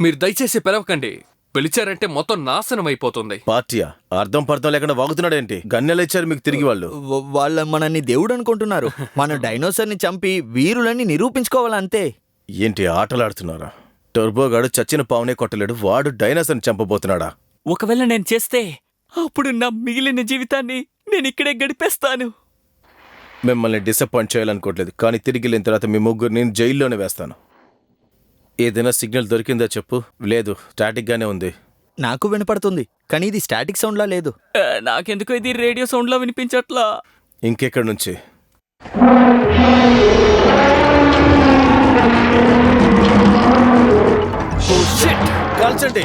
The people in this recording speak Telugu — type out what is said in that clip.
మీరు దయచేసి పిలవకండి. పిలిచారంటే మొత్తం నాశనం అయిపోతుంది. పార్టీయా? అర్థం పర్థం లేకుండా వాగుతున్నాడేంటి? గన్నెలు ఇచ్చారు మీకు తిరిగి వాళ్ళు. వాళ్ళ మనల్ని దేవుడు అనుకుంటున్నారు. మన డైనోసార్ని చంపి వీరులని నిరూపించుకోవాలంతే. ఏంటి ఆటలాడుతున్నారా? టర్బోగాడు చచ్చిన పావునే కొట్టలేడు, వాడు డైనోసార్ని చంపబోతున్నాడా? ఒకవేళ నేను చేస్తే అప్పుడు నా మిగిలిన జీవితాన్ని నేను ఇక్కడే గడిపేస్తాను. మిమ్మల్ని డిసప్పాయింట్ చేయాలనుకోవట్లేదు, కానీ తిరిగి వెళ్ళిన తర్వాత మీ ముగ్గురు నేను జైల్లోనే వేస్తాను. ఏదైనా సిగ్నల్ దొరికిందా చెప్పు. లేదు, స్టాటిక్గానే ఉంది. నాకు వినపడుతుంది, కానీ ఇది స్టాటిక్ సౌండ్లా లేదు. నాకెందుకో ఇది రేడియో సౌండ్లో వినిపించట్లా. ఇంకెక్కడి నుంచి? కాల్చండి.